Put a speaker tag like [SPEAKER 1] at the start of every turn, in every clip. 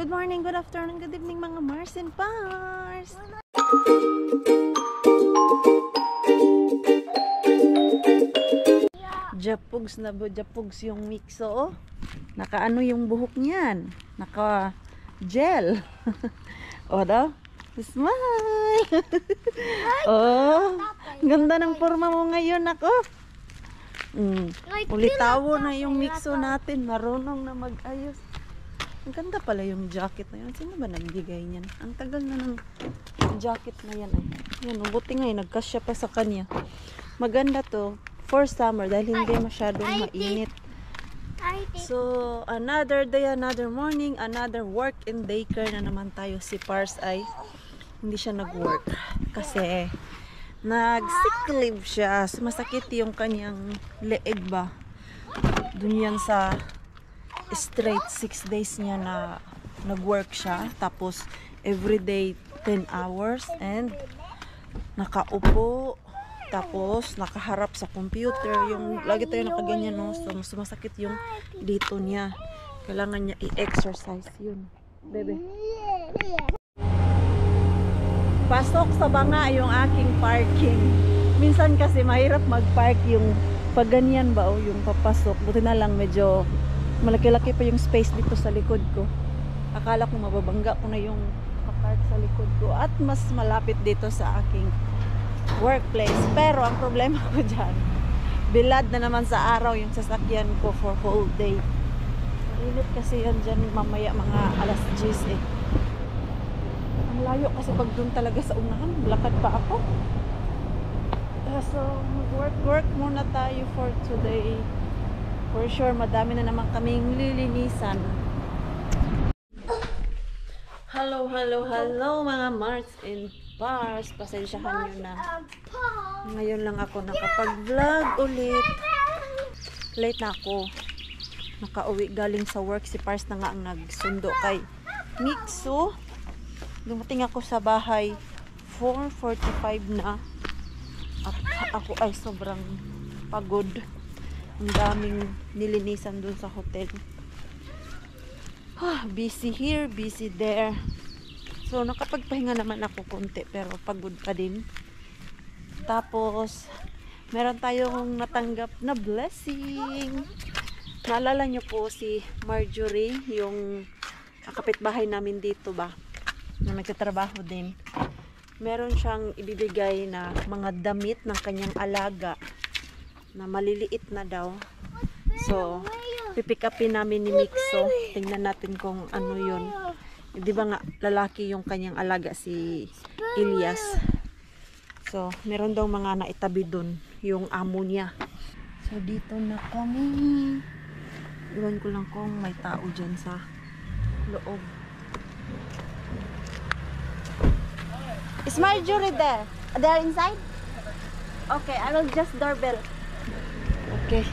[SPEAKER 1] Good morning, good afternoon, good evening mga Mars and Pars! Japugs na bo, japugs yung mixo oh. Naka-ano yung buhok niyan? Naka-gel. O daw? Smile! Oh, ganda ng forma mo ngayon ako. Ulitawo na yung mixo natin. Marunong na mag-ayos. Ang ganda pala yung jacket na yun. Sino ba nagbigay niyan? Ang tagal na ng jacket na yan ay. Yan, buti nga eh, nagkasya pa sa kanya. Maganda to for summer dahil hindi masyadong mainit. So, another day, another morning, another work in daycare na naman tayo. Si Pars ay hindi siya nag-work kasi nag-sick leave siya. Sumasakit yung kanyang leeg ba. Dun yan sa straight 6 days niya na nag-work siya. Tapos everyday 10 hours and nakaupo. Tapos nakaharap sa computer. Yung lagi tayo nakaganyan no. So sumasakit yung dito niya. Kailangan niya i-exercise yun. Bebe. Pasok sa banga yung aking parking. Minsan kasi mahirap mag-park yung pag ganyan ba o yung papasok. Buti na lang medyo malaki-laki pa yung space dito sa likod ko. Akala ko mababangga ko na yung park sa likod ko. At mas malapit dito sa aking workplace. Pero ang problema ko dyan, bilad na naman sa araw yung sasakyan ko for whole day. Init kasi yan dyan mamaya mga alas 10 eh. Ang layo kasi pag dun talaga sa unahan, lakad pa ako. So work muna tayo for today. For sure, madami na naman kaming lilinisan. Hello mga Mars and Pars. Pasensyahan nyo na. Ngayon lang ako nakapag-vlog ulit. Late na ako. Nakauwi galing sa work. Si Pars na nga ang nagsundo kay Mixo. Dumating ako sa bahay 4:45 na. At ako ay sobrang pagod. Ang daming nilinisan dun sa hotel. Busy here, busy there. So nakapagpahinga naman ako konti pero pagod pa din. Tapos meron tayong natanggap na blessing. Naalala nyo po si Marjorie, yung kapitbahay namin dito ba, na nagtatrabaho din. Meron siyang ibibigay na mga damit ng kanyang alaga na maliliit na daw. So, pipick upin namin ni Mixo. Tingnan natin kung ano yun. Di ba nga, lalaki yung kanyang alaga, si Elias. So, meron daw mga naitabi dun, yung amo niya. So, dito na kami. Iwan ko lang kung may tao dyan sa loob. Is Marjorie there? They're inside? Okay, I will just doorbell. Okay.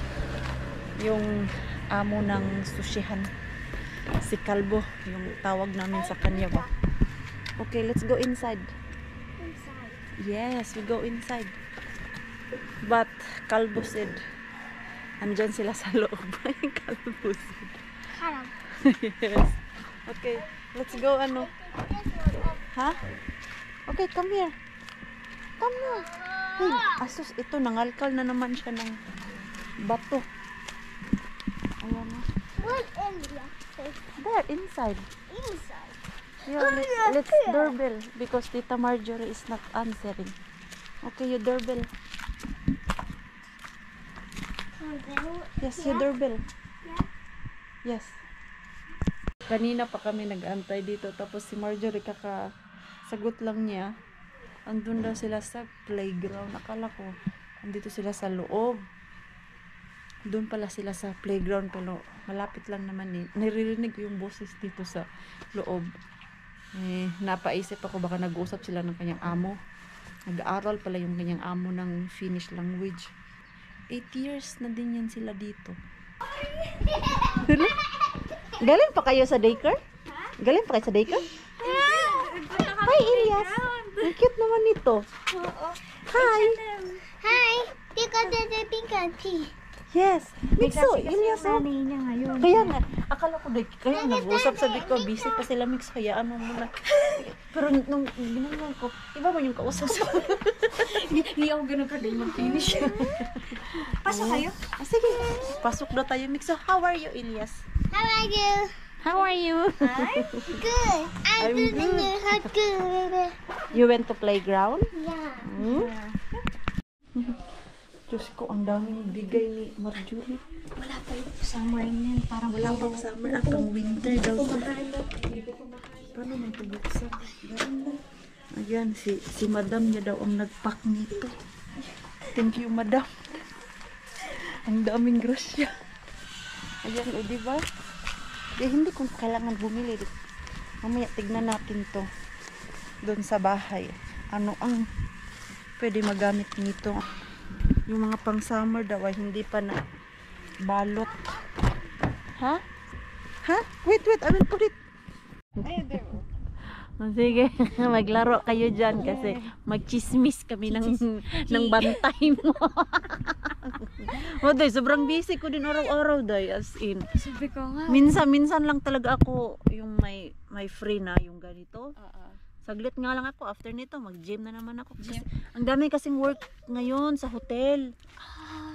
[SPEAKER 1] Yung amo ng sushihan, si Kalbo, yung tawag namin sa kanya ba. Okay, let's go inside. Inside? Yes, we go inside. But Kalbo said, andyan sila sa loob. Kalbo said. Hello. Yes. Okay, let's go ano. Ha? Okay, come here. Come na. Hey, asus, ito nangalkal na naman siya ng bato. Ayan na.
[SPEAKER 2] What area?
[SPEAKER 1] There, inside.
[SPEAKER 2] Inside.
[SPEAKER 1] Yeah, let's doorbell because Tita Marjorie is not answering. Okay, you doorbell. Yes, you doorbell. Yes. Kanina pa kami nag-antay dito tapos si Marjorie sagot lang niya. Andun daw sila sa playground. Akala ko andito sila sa loob. Doon pala sila sa playground pero malapit lang naman eh. Naririnig ko yung boses dito sa loob. Napaisip ako baka nag-uusap sila ng kanyang amo. Nag-aaral pala yung kanyang amo ng Finnish language. 8 years na din yan sila dito. Galing pa kayo sa daycare? Galing pa kayo sa daycare? Hi Elias. Ang cute naman nito. Hi.
[SPEAKER 2] Hi. Tika the pink tea.
[SPEAKER 1] Yes. Mixo,
[SPEAKER 3] Kasi
[SPEAKER 1] Ilyas, oh.
[SPEAKER 3] nanay niya ngayon.
[SPEAKER 1] Kaya nga, akala ko, kaya nag-usap, sabi ko, busy pa sila, Mix, hayaan mo muna. Pero nung ginanong ko, iba mo yung kausap sa
[SPEAKER 3] Hindi ako ganun ka din mag-finish. Pasok kayo?
[SPEAKER 1] Ah, sige, pasok na tayo, Mix. So, how are you, Ilyas?
[SPEAKER 2] How are you?
[SPEAKER 1] How are you?
[SPEAKER 2] Good. I'm good.
[SPEAKER 1] You went to playground?
[SPEAKER 2] Yeah.
[SPEAKER 1] Hmm? Diyos ko, ang daming bigay ni Marjorie.
[SPEAKER 3] Wala pa yung summer niyan. Parang
[SPEAKER 1] Wala pang summer, ang winter daw. Paano may pabuksan? Ayan, si madam niya daw ang nagpack nito. Thank you, madam. Ang daming grasya. Ayan, o diba? Hindi ko kailangan bumili. Mamaya, tignan natin to. Doon sa bahay. Ano ang pwede magamit nito? Yung mga pang summer daw ay hindi pa na balot. Ha? Ha? Wait, I will put it. Sige, maglaro kayo dyan kasi magchismis kami ng bantay mo. O day, sobrang busy ko din araw-araw day, as in.
[SPEAKER 3] Sabi ko nga.
[SPEAKER 1] Minsan lang talaga ako yung may free na yung ganito. Saglit nga lang ako, after nito mag-gym na naman ako. Kasi, ang dami kasing work ngayon sa hotel.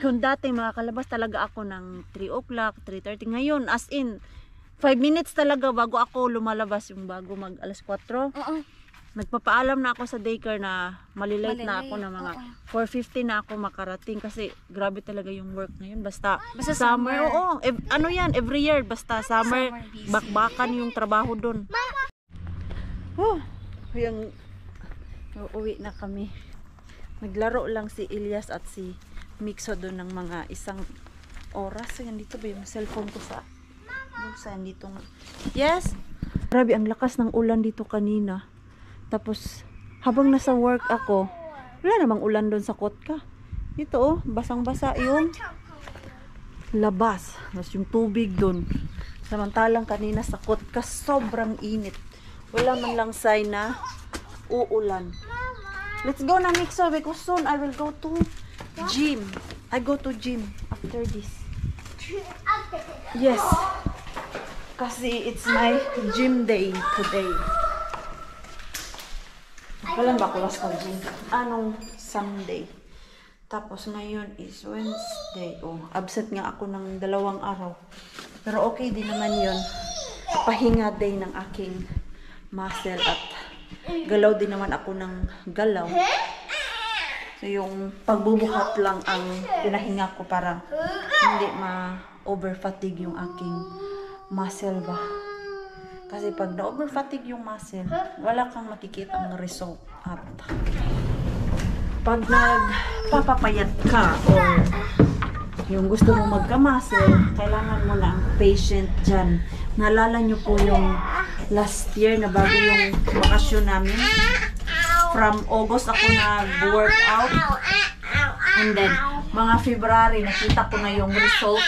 [SPEAKER 1] Kung dati makakalabas talaga ako ng 3 o'clock, 3:30. Ngayon, as in, 5 minutes talaga bago ako lumalabas, yung bago mag alas 4.
[SPEAKER 3] Oo.
[SPEAKER 1] Nagpapaalam na ako sa daycare na malilate na
[SPEAKER 3] Malilate,
[SPEAKER 1] ako na mga
[SPEAKER 3] oo.
[SPEAKER 1] 4:50 na ako makarating kasi grabe talaga yung work ngayon. Basta
[SPEAKER 3] summer.
[SPEAKER 1] oo. Ano yan, every year, basta summer,
[SPEAKER 3] Summer busy.
[SPEAKER 1] bakbakan yung trabaho doon. Oh, yung uuwi na kami. Naglaro lang si Ilyas at si Mixo doon ng mga isang oras. Yan dito ba yung cellphone ko sa saan dito nga. Yes. Grabe ang lakas ng ulan dito kanina. Tapos habang nasa work ako, wala namang ulan doon sa Kotka. Dito oh, basang-basa yung labas. Tapos yung tubig doon. Samantalang kanina sa Kotka, sobrang init. Wala man lang sign na uulan. Let's go na, Mixo, because soon I will go to gym. I go to gym after this. Yes. Kasi it's my gym day today. Kailan ba ako last nag-gym? Anong Sunday? Tapos ngayon is Wednesday. Oh, absent nga ako ng 2 araw. Pero okay din naman yun. Pahinga day ng aking muscle at galaw din naman ako ng galaw. So yung pagbubuhat lang ang pinahinga ko para hindi ma-overfatigue yung aking muscle ba. Kasi pag na-overfatigue yung muscle, wala kang makikita ng result. At pag nagpapapayat ka or yung gusto mo magka-muscle, kailangan mo na ang patient dyan. Naalala nyo po yung last year na bago yung bakasyon namin. From August ako nag-workout. And then, mga February, nakita ko na yung result.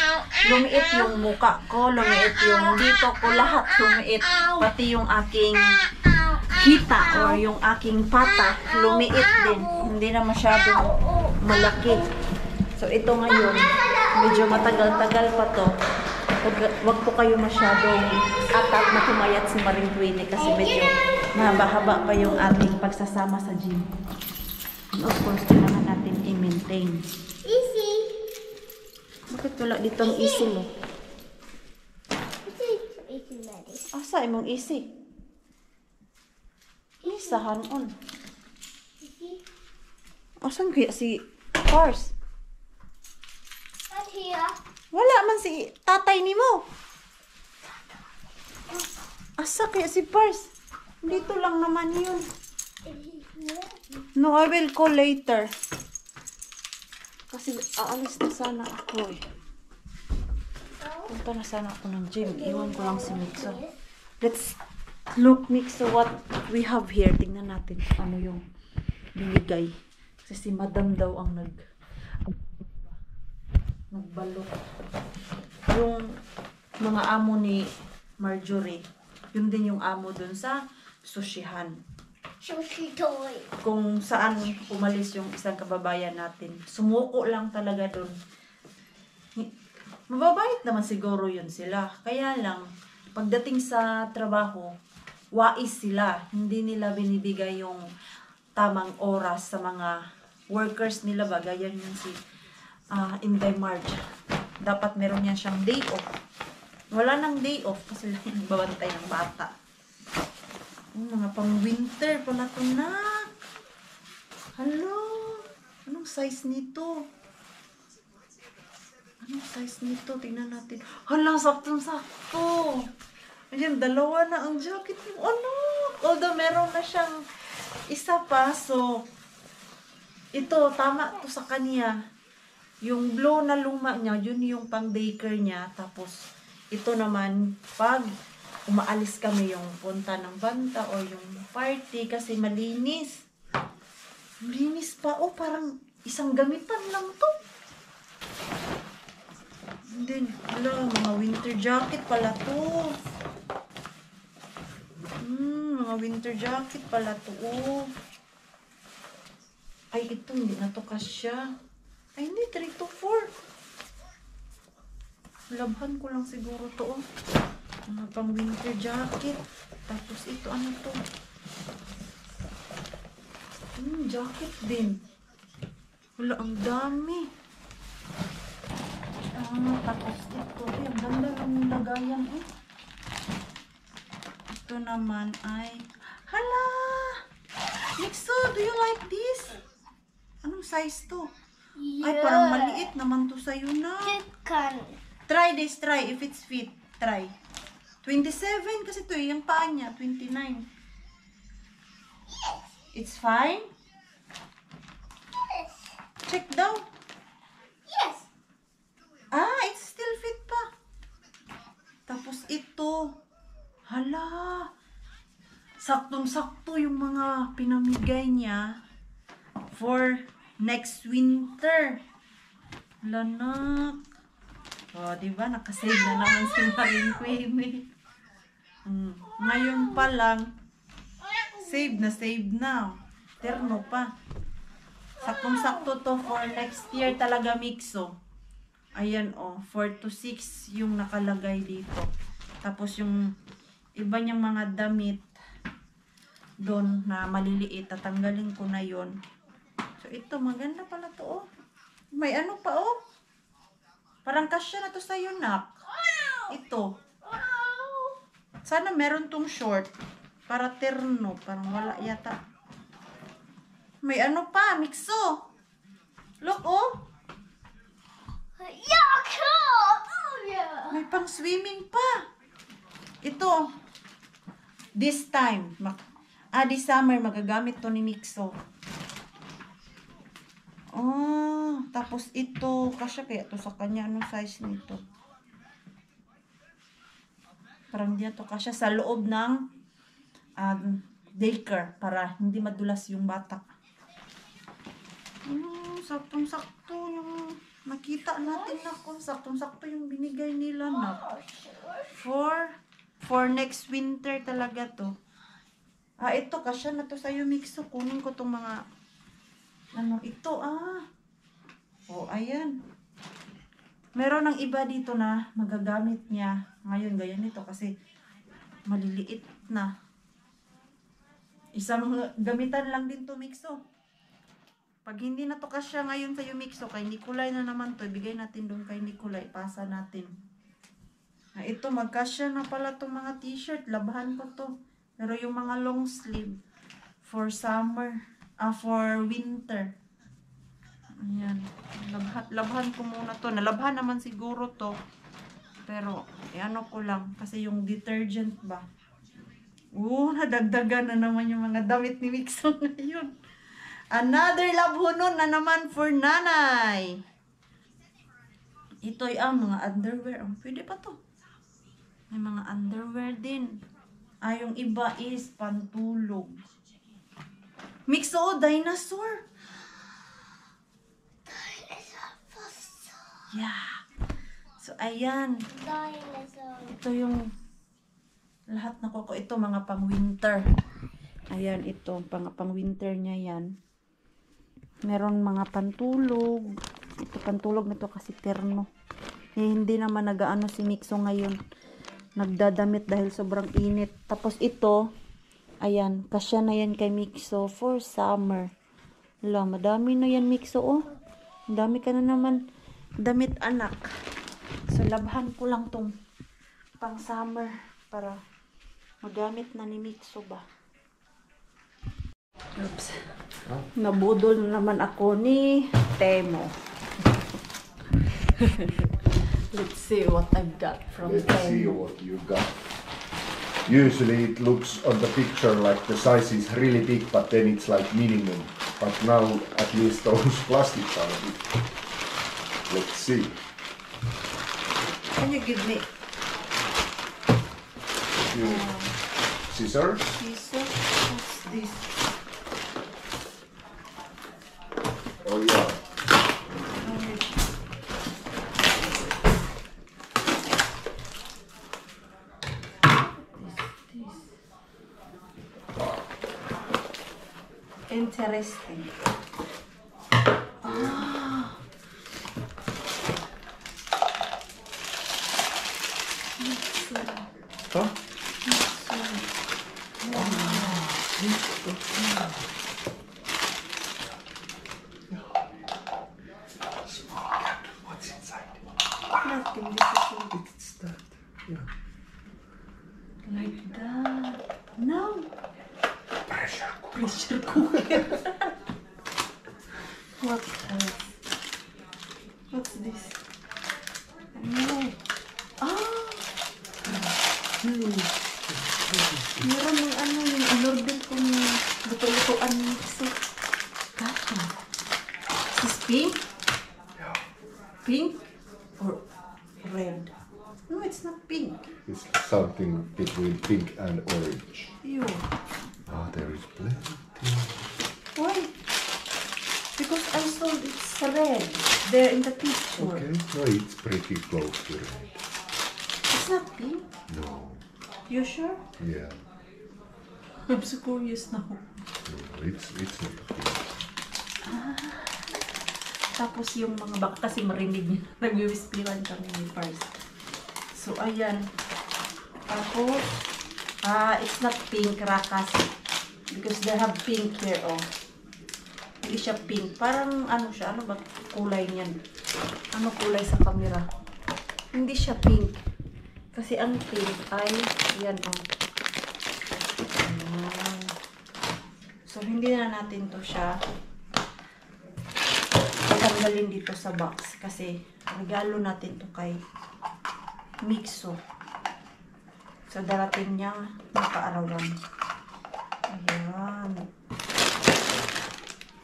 [SPEAKER 1] Lumiit yung muka ko, lumiit yung dito ko, lahat lumiit. Pati yung aking hita or yung aking pata, lumiit din. Hindi na masyadong malaki. So, ito ngayon, medyo matagal-tagal pa to. Wag po kayo masyadong atat na pumayat si Maring Queenie kasi medyo mahaba-haba pa yung ating pagsasama sa gym. And of course, kailangan natin i-maintain.
[SPEAKER 2] Easy.
[SPEAKER 1] Bakit wala dito ang easy mo?
[SPEAKER 2] Easy, Daddy.
[SPEAKER 1] Asa imong easy? Isahan on.
[SPEAKER 2] Easy.
[SPEAKER 1] Asan kaya si Pars?
[SPEAKER 2] Right here.
[SPEAKER 1] Wala man si tatay nimo. Asa kaya si Pars? Dito lang naman yun. No, I will call later. Kasi aalis na sana ako eh. Punta na sana ako ng gym. Iwan ko lang si Mixo. Let's look, Mixo, what we have here. Tingnan natin ano yung binigay. Kasi si Madam daw ang nagbalot. Yung mga amo ni Marjorie, yun din yung amo dun sa sushihan.
[SPEAKER 2] Sushi toy.
[SPEAKER 1] Kung saan umalis yung isang kababayan natin. Sumuko lang talaga dun. Mababait naman siguro yun sila. Kaya lang, pagdating sa trabaho, wais sila. Hindi nila binibigay yung tamang oras sa mga workers nila ba. Gaya yun si Inday Marge. Dapat meron yan siyang day off. Wala nang day off kasi lang nagbabantay ng bata. Mga pang winter pala ito na. Hello? Anong size nito? Anong size nito? Tingnan natin. Hala, saktong-sakto. Ayan, dalawa na ang jacket mo. Ano? Although meron na siyang isa pa. So, ito, tama to sa kanya. Yung blue na luma niya, yun yung pang baker niya. Tapos, ito naman, pag umaalis kami yung punta ng banta o yung party kasi malinis. Malinis pa. Oh, parang isang gamitan lang to. And then, mga winter jacket pala to. Mga winter jacket pala to. Oh. Ay, ito, hindi na to kasya. Ay, hindi, 3 to 4. Labhan ko lang siguro to. Oh. Mga pang winter jacket. Tapos ito, ano to? Jacket din. Wala, ang dami. Tapos ito. Ay, ang ganda ng lagayan eh. Ito naman ay... Hala! Nixo, do you like this? Anong size to? Ay, parang maliit naman to sa'yo na.
[SPEAKER 2] Chicken.
[SPEAKER 1] Try this, try. If it's fit, try. 27 kasi to eh. Yung paa niya, 29. It's fine?
[SPEAKER 2] Yes.
[SPEAKER 1] Check daw.
[SPEAKER 2] Yes.
[SPEAKER 1] It's still fit pa. Tapos ito. Hala. Saktong-sakto yung mga pinamigay niya for next winter. Lanak. O, diba? Nakasave na naman si Maring Queenie. Ngayon pa lang, save na. Terno pa. Saktong-sakto to for next year talaga, Mixo. Ayan, 4 to 6 yung nakalagay dito. Tapos yung iba niyang mga damit doon na maliliit, tatanggalin ko na yon. So, ito, maganda pala to, May ano pa, Parang kasya na to sa'yo, nak. Ito. Sana meron tong short. Para terno. Parang wala yata. May ano pa, Mixo. Look,
[SPEAKER 2] Yeah, cool. Oh, yeah.
[SPEAKER 1] May pang swimming pa. Ito. This time. This summer, magagamit to ni Mixo. Tapos ito. Kasya kaya to sa kanya. Anong size nito? Parang diyan to kasya sa loob ng daycare. Para hindi madulas yung bata. Saktong-sakto yung nakita natin ako. Saktong-sakto yung binigay nila na. For next winter talaga to. Ito, kasya na to sa'yo, Mixo. Kunin ko tong mga, ito, ayan. Meron ng iba dito na magagamit niya. Ngayon, ganyan nito kasi maliliit na. Isang gamitan lang din to, Mixo. Pag hindi na to kasya ngayon sa'yo, Mixo, kay Nicolay na naman to. Ibigay natin doon kay Nicolay. Pasa natin. Ito, magkasya na pala tong mga t-shirt. Labahan ko to. Pero yung mga long sleeve for summer, for winter. Ayan. Labhan ko muna to. Nalabhan naman siguro to. Pero, ano ko lang. Kasi yung detergent ba. Nadagdagan na naman yung mga damit ni Mixo ngayon. Another labhunon na naman for nanay. Ito'y mga underwear. Pwede pa to. May mga underwear din. Yung iba is pantulog. Mixo, dinosaur. Yeah. So, ayan.
[SPEAKER 2] Dinosaur.
[SPEAKER 1] Ito yung lahat na ko. Ito mga pang-winter. Ayan, ito. Pang-winter niya yan. Meron mga pantulog. Ito pantulog na to kasi terno. Eh, hindi naman nagaano si Mixo ngayon. Nagdadamit dahil sobrang init. Tapos ito, ayan, kasya na yan kay Mixo for summer. Wala, madami na yan Mixo, oh. Dami ka na naman damit anak. So, labhan ko lang tong pang summer para magamit na ni Mixo ba. Oops. Nabudol na naman ako ni Temo. Let's see what I've got from
[SPEAKER 4] Let's see
[SPEAKER 1] Temo.
[SPEAKER 4] what you got. Usually it looks on the picture like the size is really big, but then it's like minimum. But now at least those plastics are big. Let's see.
[SPEAKER 1] Can you give me
[SPEAKER 4] Scissors.
[SPEAKER 1] scissors? What's this?
[SPEAKER 4] Oh yeah.
[SPEAKER 1] Interesting.
[SPEAKER 4] Huh? What's inside?
[SPEAKER 1] Nothing. This is all
[SPEAKER 4] It's that. Yeah.
[SPEAKER 1] like that. No.
[SPEAKER 4] Pressure cooker.
[SPEAKER 1] Pressure cooker. What's this? What's this? No. Ah! Meron ng ano yung in-order kong luto-lutoan mixo. Kaka. Is this pink?
[SPEAKER 4] Yeah.
[SPEAKER 1] Pink? Or red? No, it's not pink.
[SPEAKER 4] It's something between pink and orange.
[SPEAKER 1] Ew.
[SPEAKER 4] Ah, there is plenty.
[SPEAKER 1] Why? Because I saw it's red there in the picture.
[SPEAKER 4] Okay. No, it's pretty close to red.
[SPEAKER 1] It's not pink.
[SPEAKER 4] No.
[SPEAKER 1] You sure?
[SPEAKER 4] Yeah.
[SPEAKER 1] I'm so curious now.
[SPEAKER 4] No, it's not pink.
[SPEAKER 1] Tapos yung mga baka kasi marinig niya. Nag-whispiran kami ni Pars. So, ayan. Tapos, it's not pink, rakas. Because they have pink here, oh. Hindi siya pink. Parang, ano siya, ano ba kulay niyan? Ano kulay sa camera? Hindi siya pink. Kasi ang pink ay, yan, oh. Ayan. So, hindi na natin to siya tanggalin dito sa box kasi regalo natin to kay Mixo. So, darating niya makaarawan. Ayan.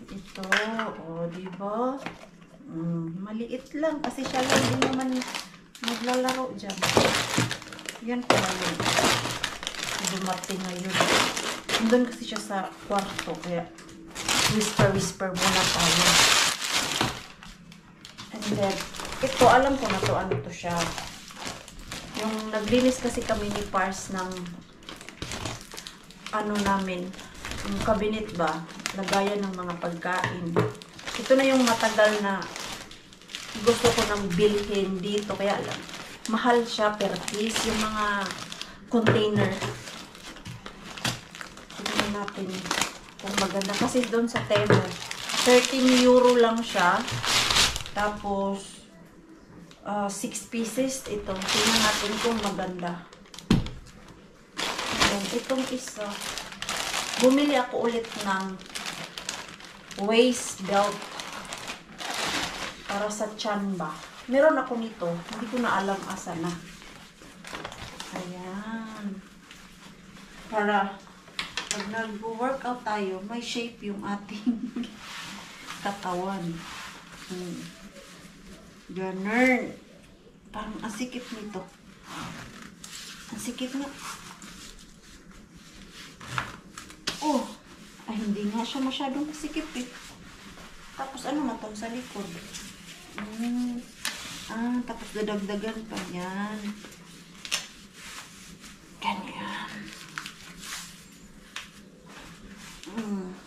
[SPEAKER 1] Ito. O, diba? Maliit lang kasi siya lang din naman maglalaro dyan. Yan pala yun. Dumating ngayon. Doon kasi siya sa kwarto. Kaya whisper muna tayo. And then, ito, alam ko na to, ano to siya. Yung naglinis kasi kami ni Pars ng ano namin, yung cabinet ba, lagayan ng mga pagkain. Ito na yung matagal na gusto ko nang bilhin dito, kaya lang, mahal siya per piece, yung mga container. Tignan natin kung maganda. Kasi doon sa Temu, 13 euro lang siya. Tapos, 6 pieces ito. Tingnan natin kung maganda. Ayan, itong isa. Bumili ako ulit ng waist belt. Para sa tiyan ba. Meron ako nito. Hindi ko na alam asa na. Ayan. Para pag nag-workout tayo, may shape yung ating katawan. Ganun. Parang ang sikip nito. Ang sikip nga. Oh. Ay, hindi nga siya masyadong kasikip eh. Tapos ano na to sa likod? Tapos dadagdagan pa yan. Ganyan.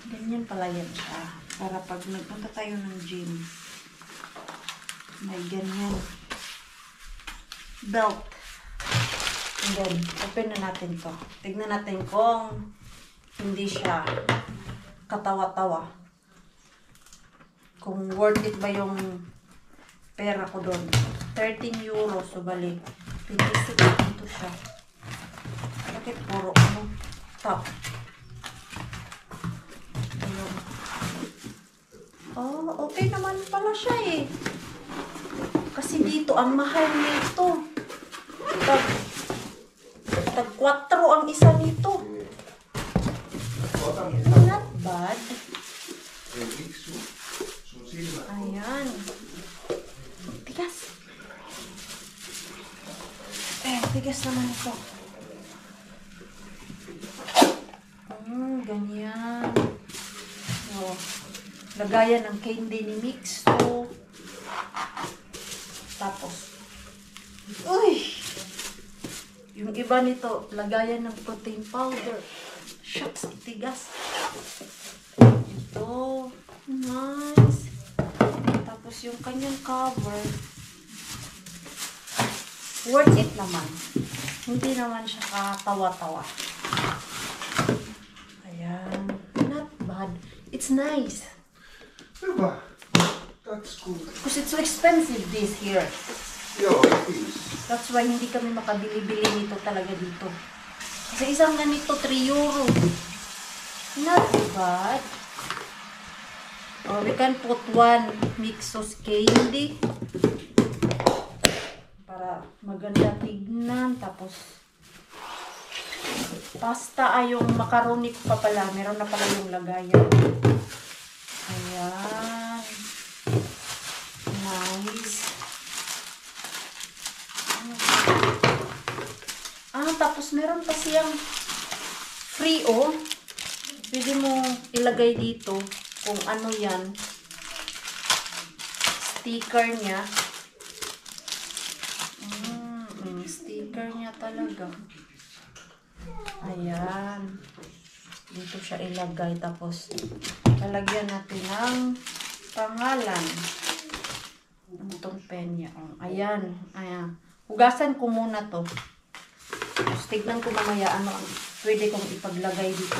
[SPEAKER 1] Ganyan pala yan siya. Para pag nagpunta tayo ng gym, may ganyan. belt. And then, open na natin to. Tignan natin kung hindi siya katawa-tawa. Kung worth it ba yung pera ko doon. 13 euros, so bali. 26 dito siya. Bakit puro top? Ayun. Oh, okay naman pala siya eh. Kasi dito, ang mahal nito. Tag 4 ang isa nito. Not bad. Ayan. Tigas. Tigas naman ito. Ganyan. Oh, lagayan ng candy ni Mixo. Tapos, uy! Yung iba nito, lagayan ng protein powder. Shucks, tigas. Ito, nice. Tapos yung kanyang cover, worth it naman. Hindi naman siya katawa-tawa. Ayan. Not bad. It's nice.
[SPEAKER 4] Hyvä. That's good.
[SPEAKER 1] Because it's so expensive this here.
[SPEAKER 4] Joo, it is.
[SPEAKER 1] That's why hindi kami makabili-bili nito talaga dito. Kasi isang ganito, 3 euro. Not bad. Or we can put one Mixos candy. Para maganda tignan. Tapos, pasta ay yung macaroni ko pa pala. Meron na pala yung lagayan. Ayan. Nice. Tapos meron pa siyang free pwede mo ilagay dito kung ano yan. Sticker niya. Sticker niya talaga. Ayan. Dito siya ilagay. Tapos lalagyan natin ng pangalan. Itong pen niya. Ayan. Ayan. Hugasan ko muna to. Tapos tignan ko mamaya ano ang pwede kong ipaglagay dito.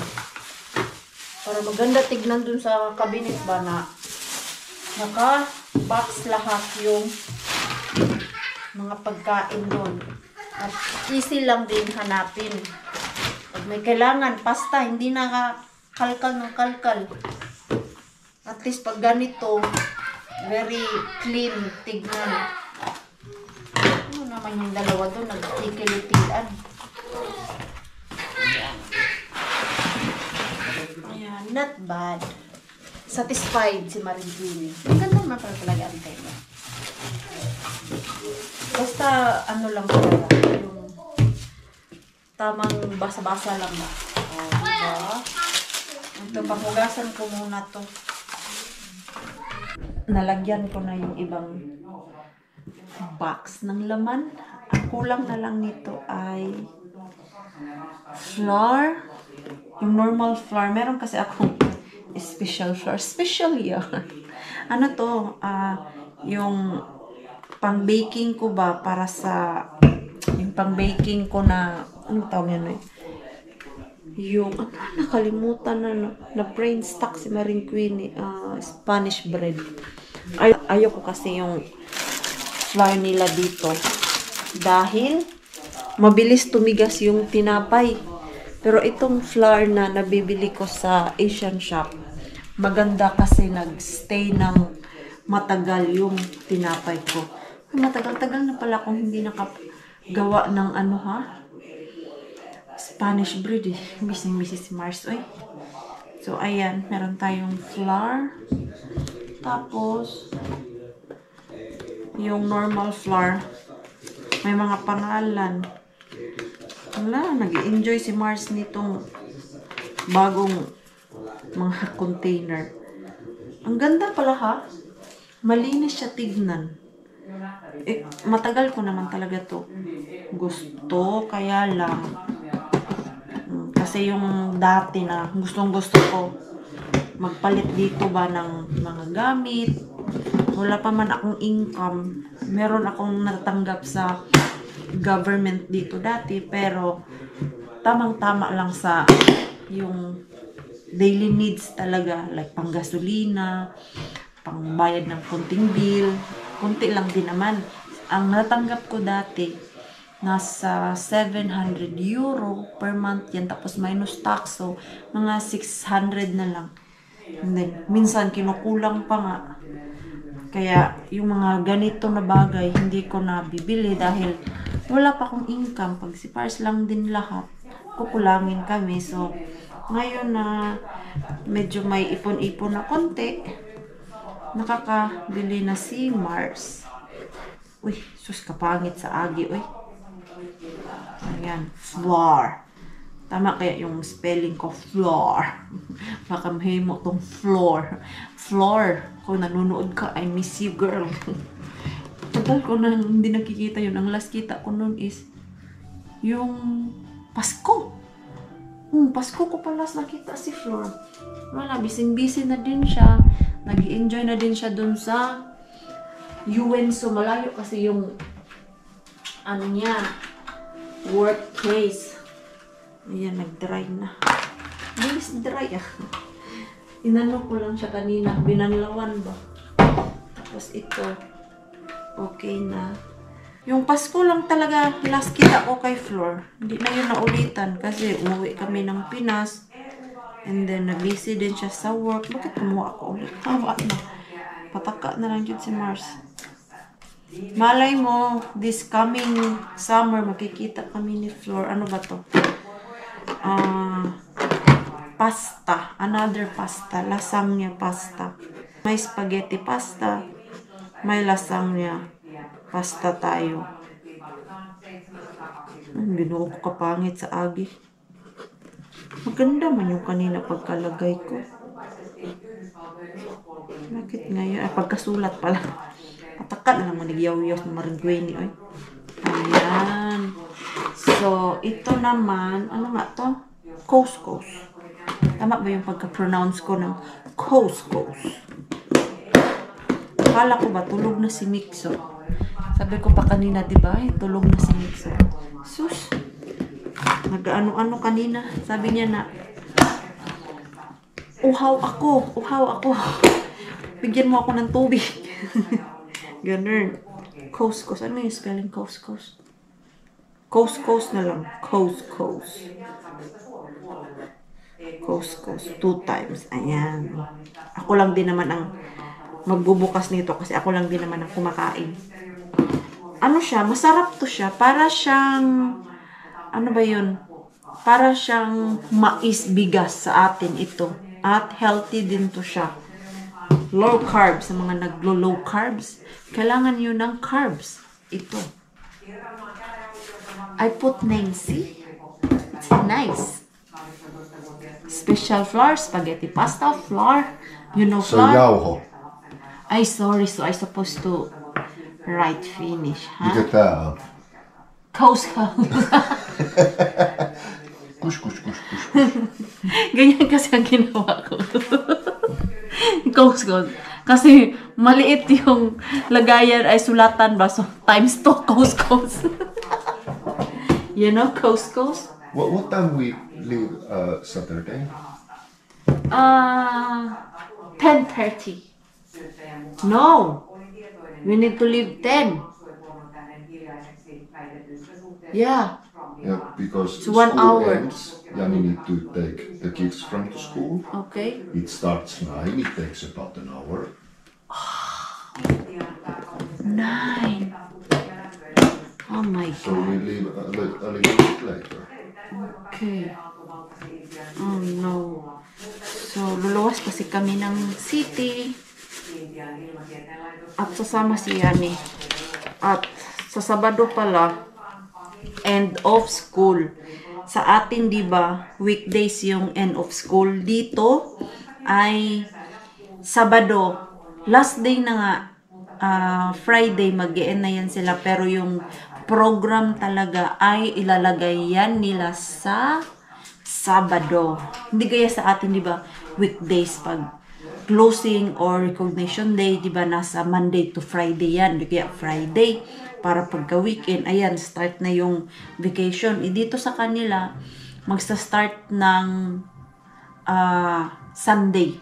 [SPEAKER 1] Para maganda tignan dun sa cabinet ba na naka-box lahat yung mga pagkain dun. At easy lang din hanapin. Pag may kailangan, pasta, hindi nakakalkal ng kalkal. At least pag ganito, very clean tignan. Ano naman yung dalawa doon, nagtikilitian. Ayan, not bad. Satisfied si Marie Queenie. Ang ganda naman pala talaga ang tema. Basta ano lang talaga, yung tamang basa-basa lang ba. O, diba? Ito, panghugasan ko muna to. Nalagyan ko na yung ibang box ng laman. Ang kulang na lang nito ay flour. Yung normal flour. Meron kasi akong special flour. Special yarn. Ano to? Yung pang-baking ko ba para sa yung pang-baking ko na anong tawag yan eh? Yung nakalimutan na brain stuck si Marie Queenie. Spanish bread. Ayoko kasi yung flour nila dito dahil mabilis tumigas yung tinapay. Pero itong flour na nabibili ko sa Asian shop, maganda kasi nag-stay ng matagal yung tinapay ko. Matagal-tagal na pala kung hindi nakagawa ng ano Spanish bread eh. Missing Mrs. Mars. Oy. So ayan, meron tayong flour. Tapos yung normal flour, may mga pangalan. Wala, nag-enjoy si Mars nitong bagong mga container. Ang ganda pala malinis siya tignan. Matagal ko naman talaga to gusto, kaya lang kasi yung dati na gustong gusto ko magpalit dito ba ng mga gamit. Wala pa man akong income. Meron akong natanggap sa government dito dati, pero tamang-tama lang sa yung daily needs talaga, like panggasolina, pangbayad ng konting bill, konti lang din naman. Ang natanggap ko dati, nasa 700 euro per month yan, tapos minus tax, so mga 600 na lang. And then, minsan kinukulang pa nga. Kaya yung mga ganito na bagay, hindi ko na bibili dahil wala pa akong income. Pag si Pars lang din lahat, kukulangin kami. So, ngayon na medyo may ipon-ipon na konti, nakakabili na si Mars. Uy, sus, kapangit sa agi, uy. Ayan, floor. Tama kaya yung spelling ko, floor. Baka mahimo tong floor. Floor. Kung nanonood ka, I miss you, girl. Tagal ko na hindi nakikita yun. Ang last kita ko nun is yung Pasko. Pasko ko pa last nakita si Floor. Wala, busy na din siya. Nag-enjoy na din siya dun sa UN. So, malayo kasi yung ano niya, work case. Ayan, nag-dry na. Bilis dry ah. Inano ko lang siya kanina. Binanlawan ba? Tapos ito. Okay na. Yung Pasko lang talaga last kita ko kay Floor. Hindi na yun naulitan kasi umuwi kami ng Pinas. And then, na-busy din siya sa work. Bakit kumuha ako ulit? Tama na. Pataka na lang yun si Mars. Malay mo, this coming summer, makikita kami ni Floor. Ano ba to? Pasta. Another pasta. Lasagna pasta. May spaghetti pasta. May lasagna pasta tayo. Binuo ko kapangit sa agi. Maganda man yung kanina pagkalagay ko. Bakit ngayon? pagkasulat pala. Pataka na naman nagyaw-yaw na maringgueni. Ayan. So, ito naman, ano nga to? Couscous. Tama ba yung pagka-pronounce ko ng couscous? Akala ko ba, tulog na si Mixo. Sabi ko pa kanina, diba? Tulog na si Mixo. Sus. Nag-ano-ano kanina. Sabi niya na, uhaw ako. Bigyan mo ako ng tubig. Ganun. Couscous. Ano yung spelling couscous? Couscous na lang. Couscous. Couscous. 2 times. Ayan. Ako lang din naman ang magbubukas nito kasi ako lang din naman ang kumakain. Ano siya? Masarap to siya. Para siyang, ano ba yun? Para siyang mais bigas sa atin ito. At healthy din to siya. Low carbs. Sa mga naglo-low carbs, kailangan yun ng carbs. Ito. I put name, see? It's nice. Special flour, spaghetti pasta, flour. You know
[SPEAKER 4] So
[SPEAKER 1] flour?
[SPEAKER 4] jauho.
[SPEAKER 1] Ay, sorry. So, I supposed to write Finnish, ha?
[SPEAKER 4] Mikä tää on?
[SPEAKER 1] Couscous.
[SPEAKER 4] Kus.
[SPEAKER 1] Ganyan kasi ang ginawa ko. Couscous. Kasi maliit yung lagayan ay sulatan ba? So, times 2 couscous. You know couscous?
[SPEAKER 4] What time we leave Saturday?
[SPEAKER 1] 10:30. No. We need to leave 10. Yeah.
[SPEAKER 4] Yeah, because
[SPEAKER 1] It's 1
[SPEAKER 4] school
[SPEAKER 1] hour.
[SPEAKER 4] ends. Jani need to take the kids from the school.
[SPEAKER 1] Okay.
[SPEAKER 4] It starts 9. It takes about an hour.
[SPEAKER 1] 9. Oh my
[SPEAKER 4] So we
[SPEAKER 1] God.
[SPEAKER 4] leave a little bit later.
[SPEAKER 1] Okay. Oh no. So, luluwas kasi kami ng city. At sasama si Yani. At sa Sabado pala, end of school. Sa atin, di ba, weekdays yung end of school. Dito ay Sabado. Last day na nga, Friday, mag-e-end na yan sila. Pero yung program talaga ay ilalagay yan nila sa Sabado. Hindi gaya sa atin, di ba, weekdays pag closing or recognition day, di ba, nasa Monday to Friday yan. Di kaya Friday. para pagka-weekend, ayan, start na yung vacation. Dito sa kanila, magsa-start ng Sunday.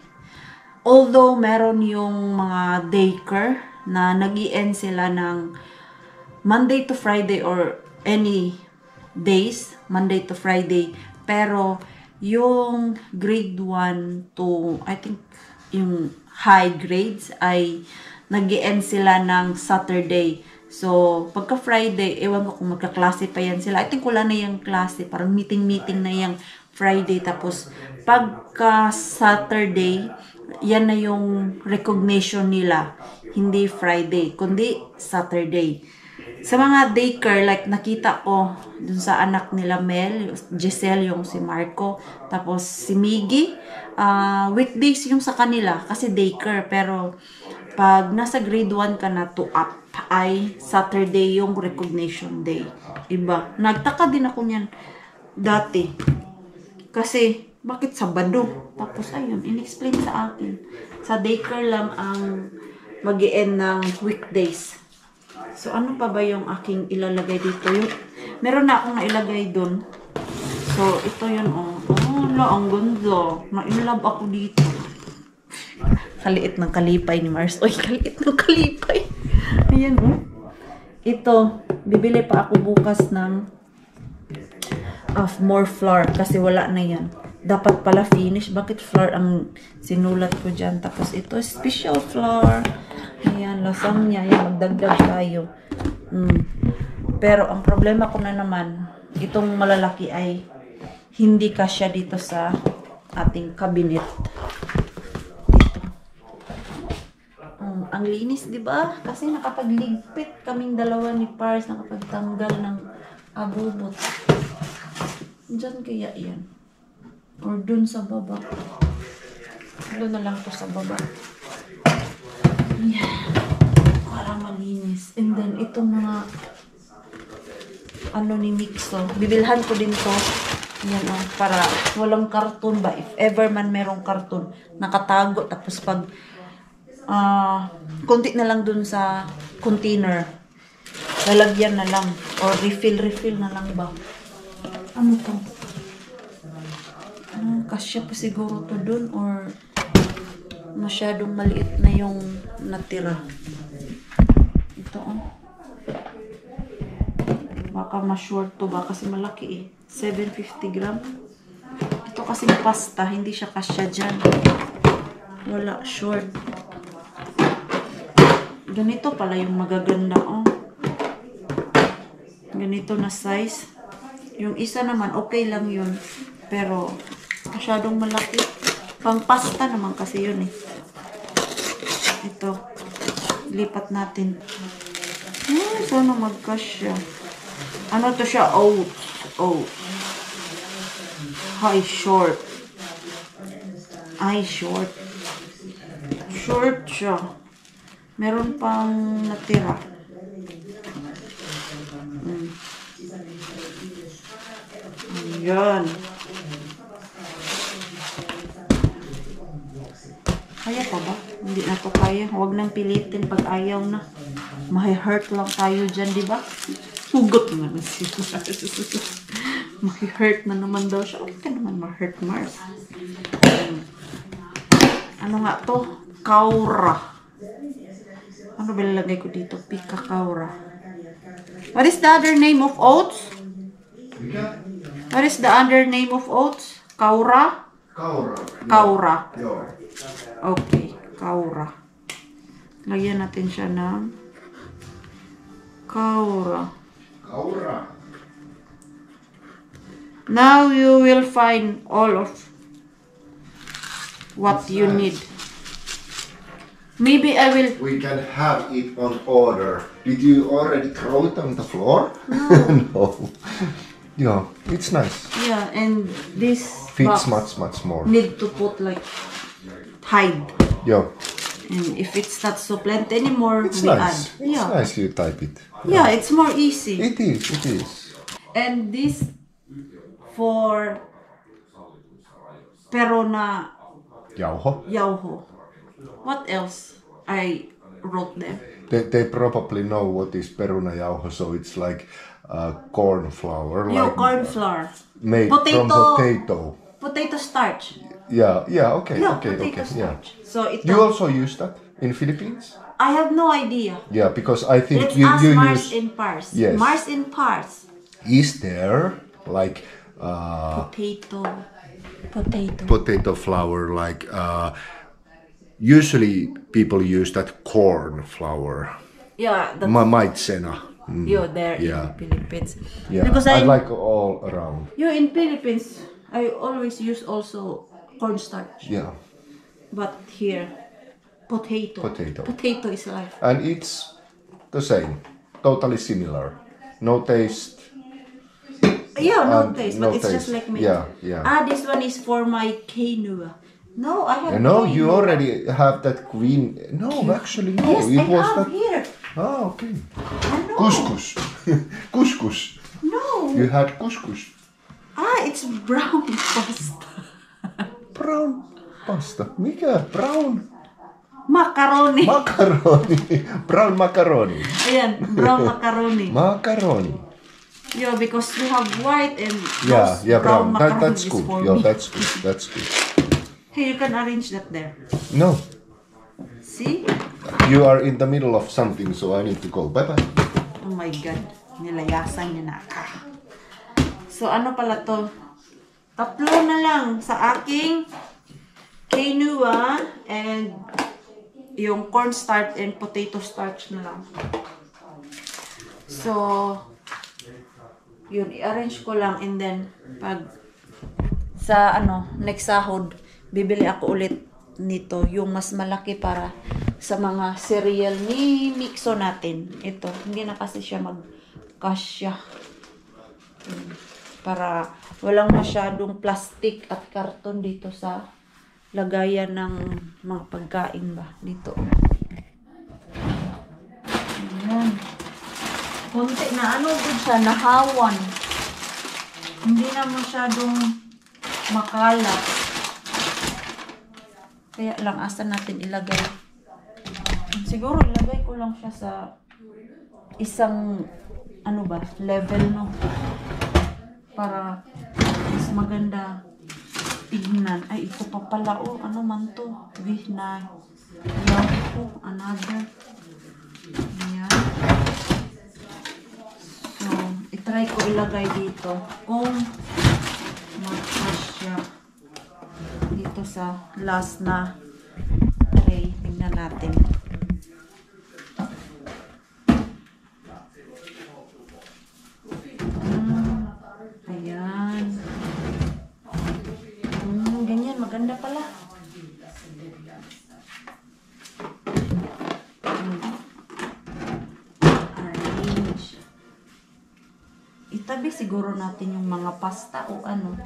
[SPEAKER 1] Although, meron yung mga daycare na nag-i-end sila ng Monday to Friday or any days, Monday to Friday. Pero, yung grade 1 to, I think, yung high grades ay nag-i-end sila ng Saturday. So, pagka Friday, ewan ko kung magkaklase pa yan sila. I think wala na yung klase. Parang meeting-meeting na yung Friday. Tapos, pagka Saturday, yan na yung recognition nila. Hindi Friday, kundi Saturday. Sa mga daycare, like nakita ko dun sa anak nila Mel, Giselle yung si Marco, tapos si Miggy, weekdays yung sa kanila kasi daycare. Pero pag nasa grade 1 ka na to up, ay Saturday yung recognition day. Iba. Nagtaka din ako niyan dati. Kasi, bakit Sabado? Tapos, ayun, in-explain sa akin. Sa daycare lang ang mag-i-end ng weekdays. So, ano pa ba yung aking ilalagay dito? Meron na akong nailagay dun. So, ito yun, oh. Oh, ang ganda. Na-inlove ako dito. Kaliit ng kalipay ni Mars. Oy, kaliit ng kalipay. Ayan, oh. Ito, bibili pa ako bukas ng more flour kasi wala na yan. Dapat pala finish. Bakit flour ang sinulat ko dyan? Tapos ito, special flour. Ayan, lasagna. Ayan, magdagdag tayo. Pero ang problema ko na naman, itong malalaki ay hindi kasya dito sa ating cabinet. Dito. Ang linis, di ba? Kasi nakapagligpit kaming dalawa ni Pars, nakapagtanggal ng abubot. Diyan kaya yan. Or dun sa baba. Doon na lang to sa baba. Yan. Para malinis. And then, itong mga ano ni Mixo. Bibilhan ko din to. Yan o. Para walang karton ba. If ever man merong karton, nakatago. Tapos pag konti na lang dun sa container. Lalagyan na lang. Or refill na lang ba. Ano to? Kasya pa siguro to dun or masyadong maliit na yung natira. Ito baka ma-short to ba kasi malaki eh. 750 gram. Ito kasi pasta, hindi siya kasya dyan. Wala, short. Ganito pala yung magaganda ganito na size. Yung isa naman okay lang yun. Pero masyadong malaki. Pang pasta naman kasi yun eh. Ito. Lipat natin. Sana magkasya. Ano to siya? Oats. High short. Short. Short siya. Meron pang natira. Ayan. Kaya pa ba? Hindi na to kaya. Huwag nang pilitin pag ayaw na. Mahi-hurt lang tayo dyan, di ba? Hugot naman siya. Mahi-hurt na naman daw siya. Okay naman ma-hurt, Mars. Ano nga to? Kaura. Ano ba lalagay ko dito? Pika kaura. What is the other name of oats? What is the other name of oats? Kaura? Kaura. Okay, kaura. Lagyan natin siya ng kaura. Now you will find all of what you need. Maybe I will...
[SPEAKER 4] We can have it on order. Did you already throw it on the floor?
[SPEAKER 1] No.
[SPEAKER 4] No. Yeah, it's nice.
[SPEAKER 1] Yeah, and this
[SPEAKER 4] Fits
[SPEAKER 1] box
[SPEAKER 4] much more.
[SPEAKER 1] need to put like hide.
[SPEAKER 4] Yeah,
[SPEAKER 1] And if it's not so plenty anymore,
[SPEAKER 4] it's
[SPEAKER 1] we
[SPEAKER 4] nice.
[SPEAKER 1] add.
[SPEAKER 4] It's
[SPEAKER 1] Yeah.
[SPEAKER 4] nice you type it.
[SPEAKER 1] Yeah, it's more easy.
[SPEAKER 4] It is.
[SPEAKER 1] And this for pero na
[SPEAKER 4] Jauho.
[SPEAKER 1] Yauho. What else? wrote them.
[SPEAKER 4] They probably know what is perunajauho, so it's like corn flour,
[SPEAKER 1] Yo,
[SPEAKER 4] like
[SPEAKER 1] corn flour.
[SPEAKER 4] made from
[SPEAKER 1] Potato-
[SPEAKER 4] potato.
[SPEAKER 1] Potato starch.
[SPEAKER 4] Yeah, okay,
[SPEAKER 1] Yeah,
[SPEAKER 4] okay,
[SPEAKER 1] potato
[SPEAKER 4] yeah.
[SPEAKER 1] starch. So ito,
[SPEAKER 4] You also use that in Philippines?
[SPEAKER 1] I have no idea.
[SPEAKER 4] Yeah, because I think
[SPEAKER 1] Let's
[SPEAKER 4] you
[SPEAKER 1] ask Mars
[SPEAKER 4] use.
[SPEAKER 1] in Pars.
[SPEAKER 4] Yes.
[SPEAKER 1] Mars in Pars.
[SPEAKER 4] Is there like
[SPEAKER 1] Potato.
[SPEAKER 4] potato flour? Like usually people use that corn flour,
[SPEAKER 1] Yeah, that's
[SPEAKER 4] maizena.
[SPEAKER 1] you there
[SPEAKER 4] Yeah.
[SPEAKER 1] in Philippines.
[SPEAKER 4] Yeah,
[SPEAKER 1] Because
[SPEAKER 4] I
[SPEAKER 1] I
[SPEAKER 4] like all around.
[SPEAKER 1] you in Philippines, I always use also cornstarch.
[SPEAKER 4] Yeah,
[SPEAKER 1] But here, potato.
[SPEAKER 4] Potato.
[SPEAKER 1] Potato is life.
[SPEAKER 4] and it's the same, totally similar. No taste.
[SPEAKER 1] Yeah, no
[SPEAKER 4] And
[SPEAKER 1] taste,
[SPEAKER 4] no
[SPEAKER 1] but it's just
[SPEAKER 4] taste.
[SPEAKER 1] like me.
[SPEAKER 4] Yeah, yeah.
[SPEAKER 1] Ah, this one is for my quinoa. No, I have
[SPEAKER 4] No, you
[SPEAKER 1] quinoa.
[SPEAKER 4] already have that green. No, actually no.
[SPEAKER 1] Yes,
[SPEAKER 4] it
[SPEAKER 1] I
[SPEAKER 4] was
[SPEAKER 1] have
[SPEAKER 4] that.
[SPEAKER 1] here.
[SPEAKER 4] Ah, okay.
[SPEAKER 1] I know.
[SPEAKER 4] Couscous. Couscous.
[SPEAKER 1] No.
[SPEAKER 4] You had couscous.
[SPEAKER 1] Ah, it's brown pasta.
[SPEAKER 4] Brown pasta. Mikä? Brown
[SPEAKER 1] Macaroni.
[SPEAKER 4] macaroni. Brown macaroni.
[SPEAKER 1] Ayan, brown macaroni.
[SPEAKER 4] Macaroni.
[SPEAKER 1] Yeah, because we have white and
[SPEAKER 4] Yeah,
[SPEAKER 1] those
[SPEAKER 4] yeah, brown.
[SPEAKER 1] macaroni
[SPEAKER 4] That's
[SPEAKER 1] is
[SPEAKER 4] good.
[SPEAKER 1] for
[SPEAKER 4] Yeah,
[SPEAKER 1] me.
[SPEAKER 4] that's good. That's good.
[SPEAKER 1] Hey, you can arrange that there.
[SPEAKER 4] No,
[SPEAKER 1] See?
[SPEAKER 4] you are in the middle of something, so I need to go. Bye bye.
[SPEAKER 1] Oh my God. Nilayasan niya na ako. So, ano pala to? Tatlo na lang sa aking quinoa and yung cornstarch and potato starch na lang. So, yun, i-arrange ko lang and then pag sa next sahod, bibili ako ulit nito, yung mas malaki para sa mga cereal ni mixo natin. Ito, hindi na kasi siya magkasya. Para walang masyadong plastic at karton dito sa lagayan ng mga pagkain ba dito. Ayan. Konti na good siya, nahawan. Hindi na masyadong makalat. Kaya lang, asa natin ilagay. Siguro ilagay ko lang siya sa isang, level, no? Para mas maganda tignan. Ay, ito pa pala, ano man to? Vihna. Yan po, another. Ayan. So, itry ko ilagay dito kung magkasya dito sa last na tray. Tingnan natin. Ayan. Ganyan, maganda pala. Arrange. Itabi siguro natin yung mga pasta o ano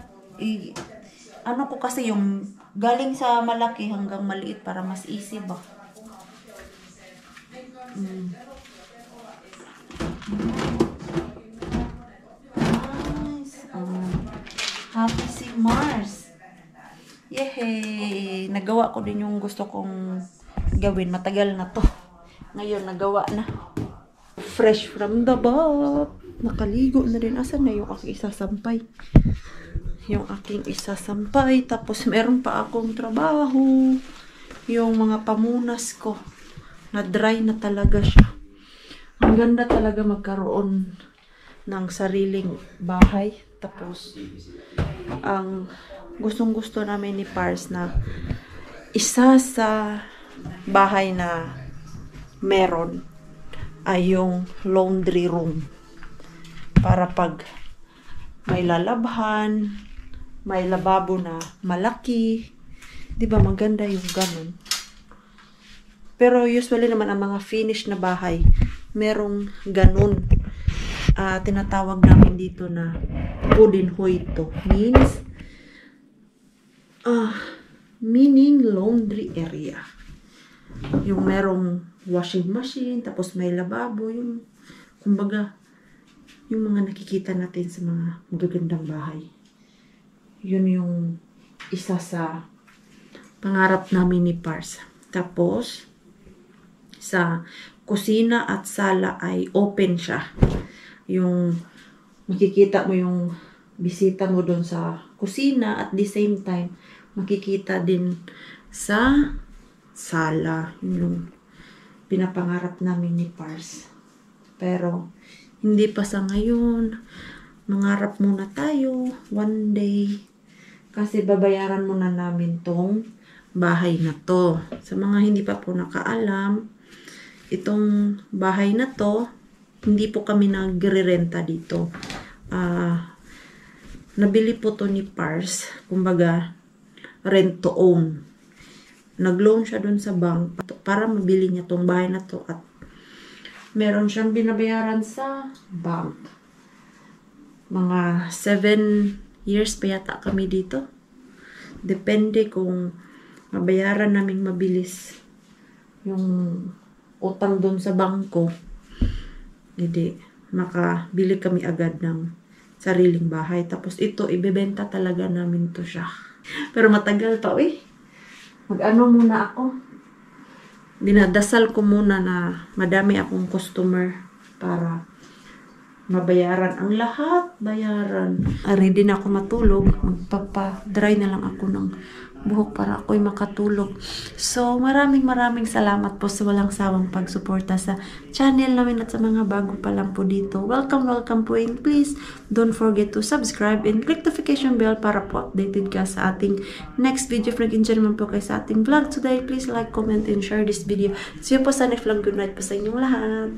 [SPEAKER 1] ko kasi yung galing sa malaki hanggang maliit para mas easy ba. Nice. Happy si Mars. Yehey! Nagawa ko din yung gusto kong gawin. Matagal na to. Ngayon, nagawa na. Fresh from the bath. Nakaligo na rin. Asan na yung aking isasampay? Yung aking isasampay. Tapos, meron pa akong trabaho. Yung mga pamunas ko. Na-dry na talaga siya. Ang ganda talaga magkaroon ng sariling bahay. Tapos, ang gustong-gusto namin ni Pars na isa sa bahay na meron ay yung laundry room. Para pag may lalabhan, may lababo na malaki, di ba maganda yung ganun. Pero usually naman ang mga finished na bahay, merong ganun. Tinatawag namin dito na Bodenhuito. Meaning laundry area. Yung merong washing machine, tapos may lababo, yung kumbaga, yung mga nakikita natin sa mga magagandang bahay. Yun yung isa sa pangarap namin ni Pars. Tapos, sa kusina at sala ay open siya. Yung makikita mo yung bisita mo doon sa kusina at the same time makikita din sa sala. Yung pinapangarap namin ni Pars. Pero hindi pa sa ngayon. Mangarap muna tayo one day. Kasi babayaran muna namin tong bahay na to. Sa mga hindi pa po nakaalam, itong bahay na to, hindi po kami nagre-renta dito. Nabili po to ni Pars. Kumbaga, rent to own. Nag-loan siya dun sa bank para mabili niya tong bahay na to at meron siyang binabayaran sa bank. Mga 7 years pa yata kami dito. Depende kung mabayaran naming mabilis yung utang dun sa bangko. Hindi, makabili kami agad ng sariling bahay. Tapos ito, ibebenta talaga namin to siya. Pero matagal pa, mag-ano muna ako. Dinadasal ko muna na madami akong customer para mabayaran ang lahat. Bayaran. Ready na ako matulog. Magpapa-dry na lang ako ng buhok para ako'y makatulog. So, maraming salamat po sa walang sawang pagsuporta sa channel namin at sa mga bago pa lang po dito. Welcome po, and please don't forget to subscribe and click notification bell para po updated ka sa ating next video. If nag-enjoy naman po kayo sa ating vlog today, please like, comment, and share this video. See you po sa next vlog. Good night po sa inyong lahat.